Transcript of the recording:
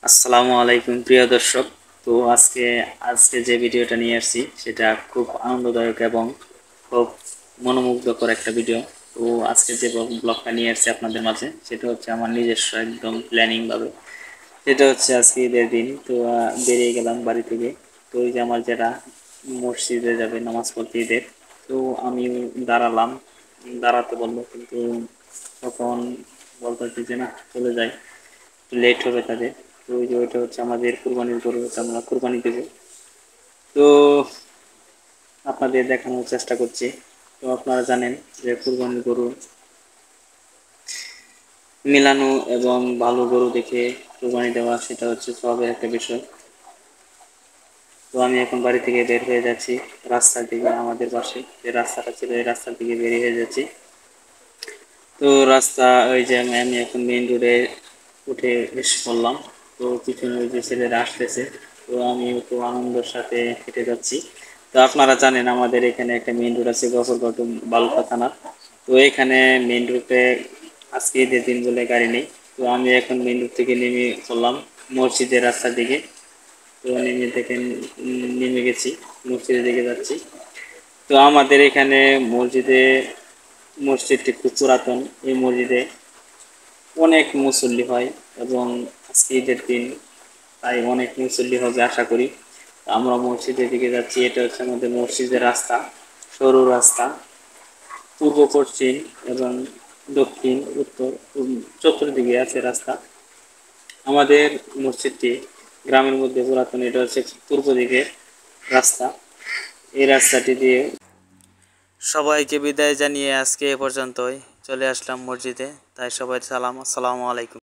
আসসালামু আলাইকুম প্রিয় দর্শক। তো আজকে আজকে যে ভিডিওটা নিয়ে আসছি সেটা খুব আনন্দদায়ক এবং খুব মনোমুগ্ধকর একটা ভিডিও। তো আজকে যে ব্লগটা নিয়ে আসছি আপনাদের মাঝে সেটা হচ্ছে আমার নিজস্ব একদম প্ল্যানিং ভাবে। সেটা হচ্ছে আজকে ঈদের দিন। তো বেরিয়ে গেলাম বাড়ি থেকে। তো ওই যে আমার যেটা মসজিদে যাবে নামাজ পড়তে ঈদের, তো আমি দাঁড়ালাম, দাঁড়াতে বললো কিন্তু তখন বলতে যে না চলে যাই, লেট হবে তাদের। তো ওই যে ওইটা হচ্ছে আমাদের কুরবানির গরু, হচ্ছে আমরা কুরবানি দেবো। তো আপনাদের দেখানোর চেষ্টা করছি। তো আপনারা জানেন যে কুরবানির গরু মিলানো এবং ভালো গরু দেখে কুরবানি দেওয়া সেটা হচ্ছে সবের একটা বিষয়। তো আমি এখন বাড়ি থেকে বের হয়ে যাচ্ছি রাস্তার দিকে। আমাদের পাশে যে রাস্তাটা ছিল এই রাস্তার দিকে বেরিয়ে হয়ে যাচ্ছি। তো রাস্তা ওই যে আমি এখন মেইন রোডে উঠে এসে পড়লাম। তো পিছনে ওই যে ছেলেরা আসতেছে, তো আমি একটু আনন্দের সাথে হেঁটে যাচ্ছি। তো আপনারা জানেন আমাদের এখানে একটা মেইন রোড আছে গফরগাঁও টু বালুকা থানা। তো এখানে মেইন রোডে আজকে ঈদের দিন বলে গাড়ি নেই। তো আমি এখন মেইন রোড থেকে নেমে চললাম মসজিদের রাস্তার দিকে। তো নেমে দেখেন নেমে গেছি, মসজিদের দিকে যাচ্ছি। তো আমাদের এখানে মসজিদটি খুব পুরাতন। এই মসজিদে অনেক মুসল্লি হয় এবং আজকে ঈদের দিন তাই অনেক মুসল্লি হবে আশা করি। আমরা মসজিদের দিকে যাচ্ছি। এটা হচ্ছে আমাদের মসজিদের রাস্তা, সরু রাস্তা। পূর্ব পশ্চিম এবং দক্ষিণ উত্তর চতুর্দিকে আছে রাস্তা। আমাদের মসজিদটি গ্রামের মধ্যে পুরাতন। এটা হচ্ছে পূর্ব দিকে রাস্তা। এই রাস্তাটি দিয়ে সবাইকে বিদায় জানিয়ে আজকে এ পর্যন্তই চলে আসলাম মসজিদে। তাই সবাই সালাম, আসসালামু আলাইকুম।